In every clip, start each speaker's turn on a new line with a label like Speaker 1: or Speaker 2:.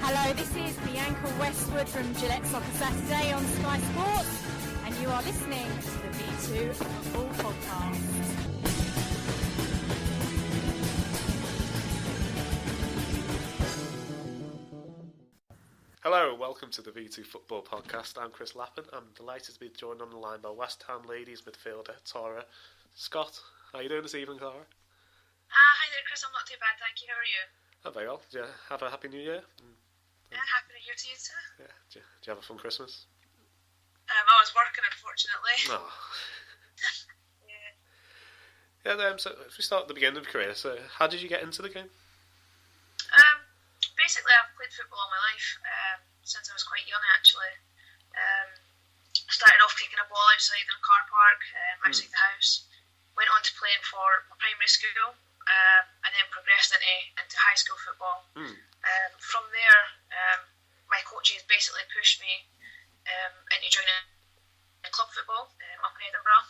Speaker 1: Hello, this is Bianca Westwood from Gillette Soccer Saturday on Sky Sports, and you are listening to the V2 Football Podcast.
Speaker 2: Hello, welcome to the V2 Football Podcast. I'm Chris Lappin. I'm delighted to be joined on the line by West Ham ladies midfielder Tarra. Scott, how are you doing this evening, Tarra?
Speaker 3: Hi there, Chris. I'm not too bad, thank you. How are you?
Speaker 2: Oh, very well. Did you have a happy New Year?
Speaker 3: Yeah, happy New Year to you too.
Speaker 2: Yeah. Did you have a fun Christmas?
Speaker 3: I was working, unfortunately.
Speaker 2: Oh.
Speaker 3: Yeah.
Speaker 2: So if we start at the beginning of your career, so how did you get into the game?
Speaker 3: Basically, I've played football all my life, since I was quite young, actually. Started off kicking a ball outside in a car park, outside the house. Went on to playing for my primary school, and then progressed into high school football. From there, my coaches basically pushed me into joining club football up in Edinburgh,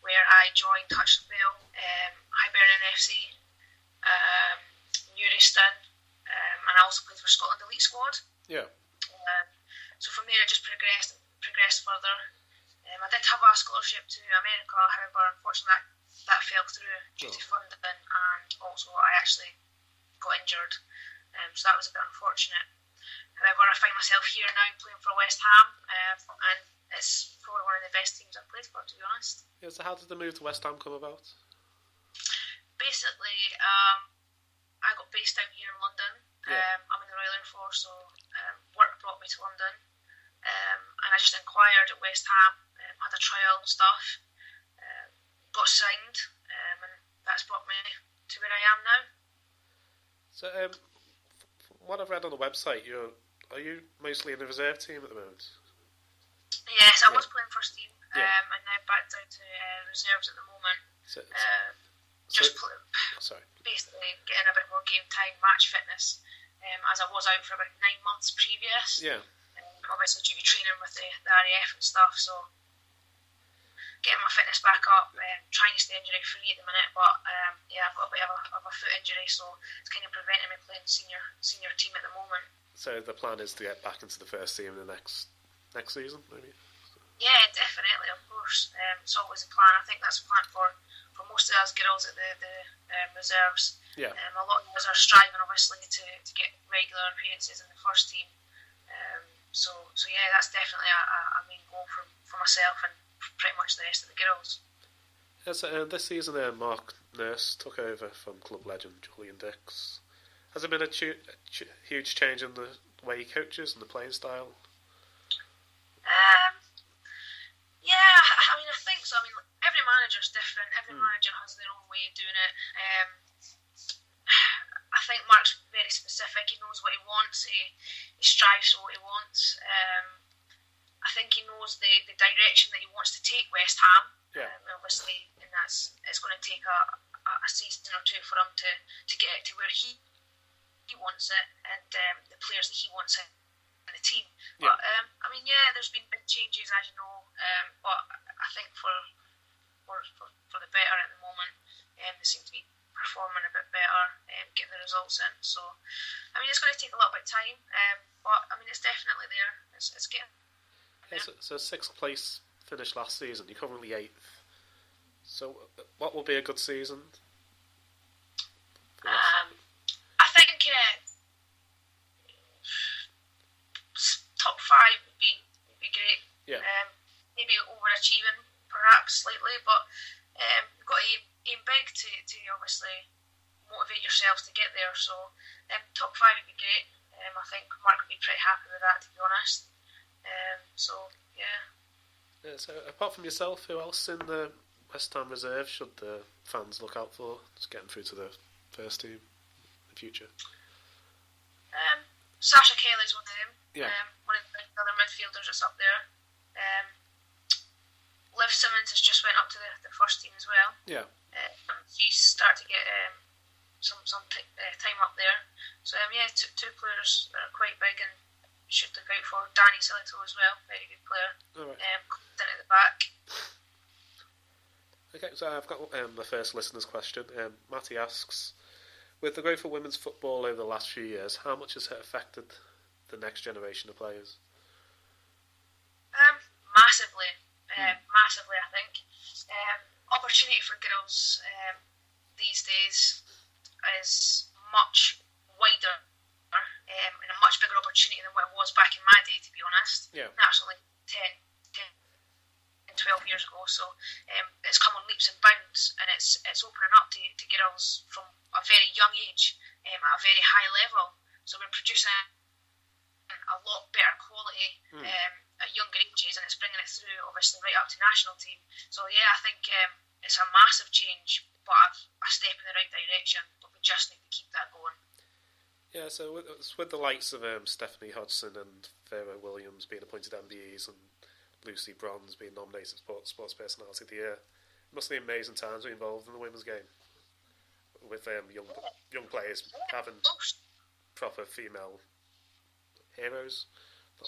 Speaker 3: where I joined Hutchinson Hibernian FC, Newriston, and I also played for Scotland Elite Squad.
Speaker 2: Yeah.
Speaker 3: So from there, I just progressed further. I did have a scholarship to America, however, unfortunately that fell through due to funding, and also I actually got injured. So that was a bit unfortunate. However, I find myself here now playing for West Ham, and it's probably one of the best teams I've played for, to be honest.
Speaker 2: Yeah, so how did the move to West Ham come about?
Speaker 3: Basically, I got based out here in London. I'm in the Royal Air Force, so work brought me to London, and I just inquired at West Ham, had a trial and stuff, got signed, and that's brought me to where I am now.
Speaker 2: So, from what I've read on the website, are you mostly in the reserve team at the moment?
Speaker 3: Yes, I was playing first team, and now back down to reserves at the moment. Basically getting a bit more game time, match fitness, as I was out for about 9 months previous.
Speaker 2: Yeah.
Speaker 3: Obviously due to training with the RAF and stuff, so getting my fitness back up, trying to stay injury free at the minute, but I've got a bit of a foot injury, so it's kind of preventing me playing senior team at the moment.
Speaker 2: So the plan is to get back into the first team in the next season, maybe?
Speaker 3: Yeah, definitely, of course. It's always a plan. I think that's a plan for most of us girls at the reserves.
Speaker 2: Yeah.
Speaker 3: A lot of us are striving, obviously, to get regular appearances in the first team. So yeah, that's definitely a main goal for myself and pretty much the rest of the girls.
Speaker 2: Yeah, so this season, Mark Nurse took over from club legend Julian Dix. Has there been a huge change in the way he coaches and the playing style?
Speaker 3: Yeah, I mean, I think so. I mean, every manager's different. Every manager has their own way of doing it. I think Mark's very specific. He knows what he wants. He strives for what he wants. I think he knows the direction that he wants to take West Ham.
Speaker 2: Yeah.
Speaker 3: Obviously, and it's going to take a season or two for him to get it to where he wants it, and the players that he wants in the team.
Speaker 2: Yeah.
Speaker 3: But I mean, there's been big changes, as you know. But I think for the better at the moment. They seem to be performing a bit better, getting the results in. So, I mean, it's going to take a little bit of time, but I mean, it's definitely there. It's getting.
Speaker 2: Yeah, so 6th place finished last season. You're currently 8th. So, what will be a good season?
Speaker 3: I think top 5 would be great.
Speaker 2: Yeah.
Speaker 3: Maybe overachieving perhaps slightly, but you've got to aim big to obviously motivate yourselves to get there. So top 5 would be great. I think Mark would be pretty happy with that, to be honest.
Speaker 2: Yeah, so apart from yourself, who else in the West Ham reserve should the fans look out for? Just getting through to the first team in the future.
Speaker 3: Sasha Kelly's one of them.
Speaker 2: Yeah.
Speaker 3: One of the other midfielders that's up there. Liv Simmons has just went up to the first team as well.
Speaker 2: Yeah.
Speaker 3: She's started to get some time up there. So two players that are quite big and should look out for. Danny Silito as well, very good player.
Speaker 2: All right.
Speaker 3: Comes in at the back.
Speaker 2: Okay, so I've got the first listener's question. Matty asks, with the growth of women's football over the last few years, how much has it affected the next generation of players?
Speaker 3: Massively, massively. I think opportunity for girls these days is much wider and a much bigger opportunity than what it was back in my day. To be honest, naturally, 10, 12 years ago. So it's come on leaps and bounds, and it's opening up to girls from a very young age at a very high level. So we're producing a lot better quality at younger ages, and it's bringing it through, obviously, right up to national team. So yeah, I think it's a massive change, but a step in the right direction. But we just need to keep that going.
Speaker 2: Yeah, so with the likes of Stephanie Houghton and Fara Williams being appointed MBEs and Lucy Bronze being nominated Sports Personality of the Year, it must be amazing times to be involved in the women's game with young players having proper female heroes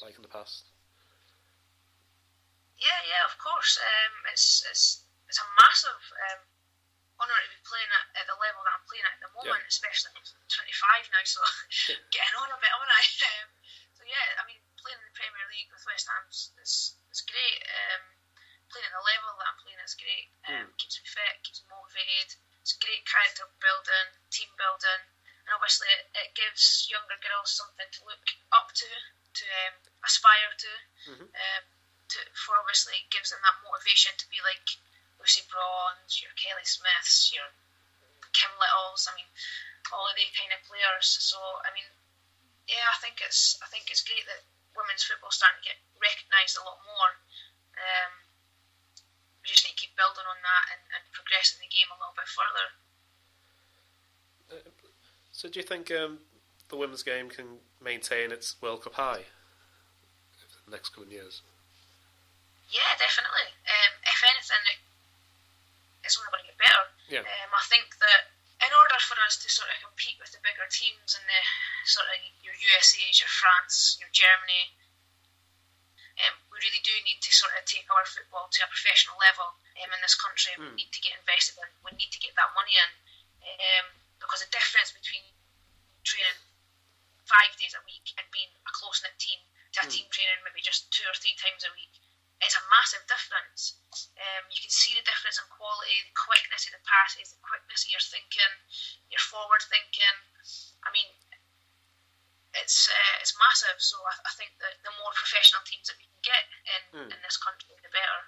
Speaker 2: like in the past.
Speaker 3: Yeah, of course. It's a massive honour to be playing at the level that I'm playing at the moment, especially I'm 25 now, so getting on a bit, haven't I? So yeah, I mean, playing in the Premier League with West Ham is great. Playing at the level that I'm playing is great. Keeps me fit, keeps me motivated. It's great character building, team building, and obviously it gives younger girls something to look up to aspire to. For obviously it gives them that motivation to be like Lucy Bronze, your Kelly Smiths, your Kim Littles. I mean, all of the kind of players. So I mean, yeah, I think it's great that women's football's starting to get recognised a lot more. We just need to keep building on that and progressing the game a little bit further.
Speaker 2: So do you think the women's game can maintain its World Cup high in the next coming years?
Speaker 3: Yeah, definitely. If anything, it's only going to get better.
Speaker 2: Yeah.
Speaker 3: I think that in order for us to sort of compete with the bigger teams and the sort of your USAs, your France, your Germany, we really do need to sort of take our football to a professional level in this country. We need to get invested in. We need to get that money in, because the difference between training 5 days a week and being a close-knit team to a team training maybe just 2 or 3 times a week, it's a massive difference. You can see the difference in quality, the quickness of the passes, the quickness of your thinking, your forward thinking. I mean, it's massive. So I think that the more professional teams that we can get in this country, the better.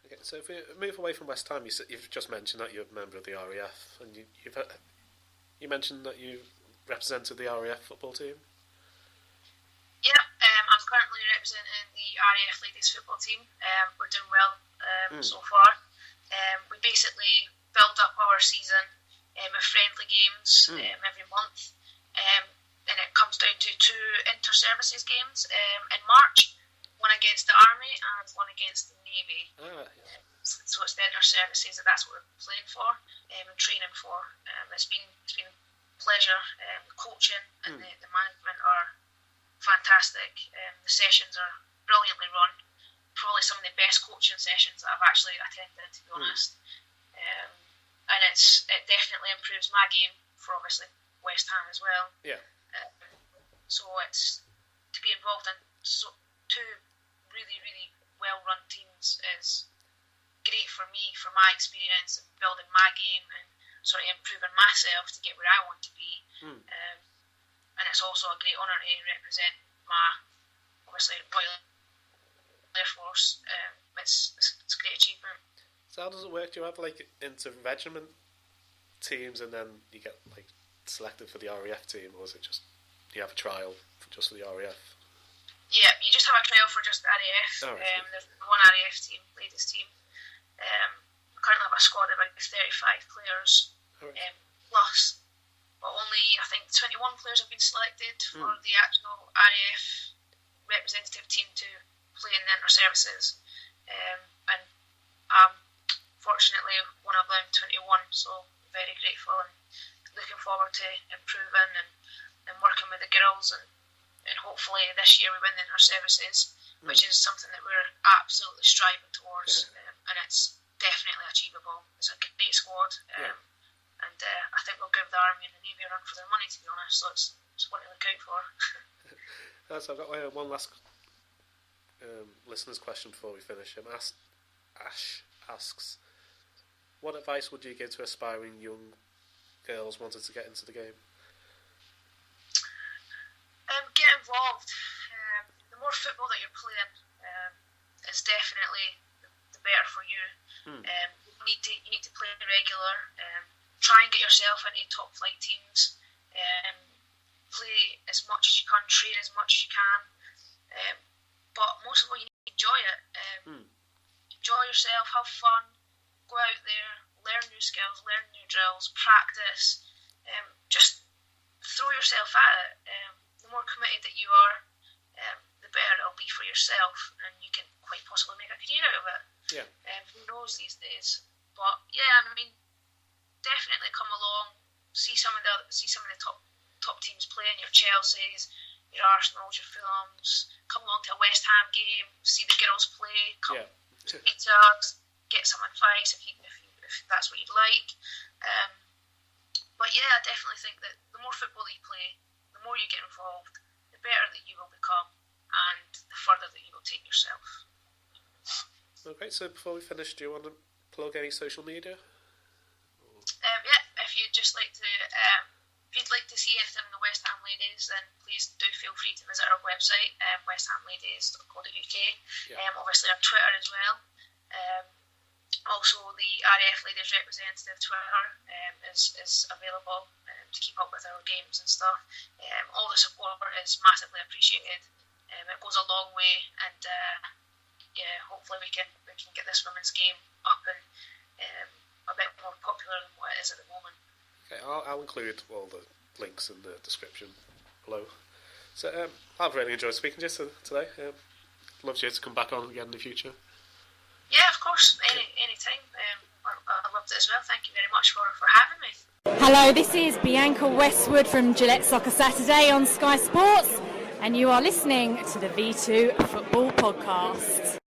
Speaker 2: Okay, so if we move away from West Ham, you've just mentioned that you're a member of the RAF, and you mentioned that you represented the RAF football team.
Speaker 3: Yeah, I'm currently representing the RAF ladies football team. We're doing well so far. We basically build up our season with friendly games every month. Then it comes down to 2 inter-services games in March, one against the Army and one against the Navy. So it's the inter-services, and that's what we're playing for and training for. It's been a pleasure. The coaching and the management are fantastic. The sessions are brilliantly run. Probably some of the best coaching sessions that I've actually attended, to be honest. And it definitely improves my game for obviously West Ham as well.
Speaker 2: Yeah.
Speaker 3: So it's to be involved in 2 really, really well-run teams is great for me, for my experience of building my game and sort of improving myself to get where I want to be. And it's also a great honour to represent my, obviously, Royal Air Force. It's a great achievement.
Speaker 2: So how does it work? Do you have like inter-regiment teams and then you get like selected for the RAF team, or is it just you have a trial just for the RAF?
Speaker 3: Yeah, you just have a trial for just the RAF. There's one RAF team, ladies team. I currently have a squad of about 35 players plus. But only, I think, 21 players have been selected for the actual RAF representative team to play in the inter-services. And I'm fortunately one of them, 21, so very grateful and looking forward to improving and working with the girls. And hopefully this year we win the inter-services, which is something that we're absolutely striving towards. And it's definitely achievable. It's a great squad. And I think we'll give the Army and the Navy a run for their money, to be honest, so it's one to look out for.
Speaker 2: So I've got one last listener's question before we finish. Ash asks, what advice would you give to aspiring young girls wanting to get into the game?
Speaker 3: Get involved. The more football that you're playing is definitely the better for you. You need to play regular. Try and get yourself into top flight teams. Play as much as you can, train as much as you can. But most of all, you need to enjoy it. Enjoy yourself, have fun, go out there, learn new skills, learn new drills, practice. Just throw yourself at it. The more committed that you are, the better it'll be for yourself, and you can quite possibly make a career out of it.
Speaker 2: Yeah.
Speaker 3: Who knows these days? But yeah, I mean, definitely come along, see some of the top teams playing, your Chelseas, your Arsenals, your Fulhams. Come along to a West Ham game, see the girls play. Come speak to us, get some advice if that's what you'd like. But yeah, I definitely think that the more football that you play, the more you get involved, the better that you will become, and the further that you will take yourself.
Speaker 2: Okay, so before we finish, do you want to plug any social media?
Speaker 3: If you'd just like to, if you'd like to see anything in the West Ham Ladies, then please do feel free to visit our website, westhamladies.co.uk. Obviously on Twitter as well. Also, the RAF Ladies Representative Twitter is available to keep up with our games and stuff. All the support is massively appreciated. It goes a long way, and hopefully we can get this women's game up and a bit more popular than what it is at the moment.
Speaker 2: Okay, I'll include all the links in the description below. So I've really enjoyed speaking to you today. Love you to come back on again in the future.
Speaker 3: Yeah, of course, any time. I loved it as well. Thank you very much for having me.
Speaker 1: Hello, this is Bianca Westwood from Gillette Soccer Saturday on Sky Sports, and you are listening to the V2 Football Podcast.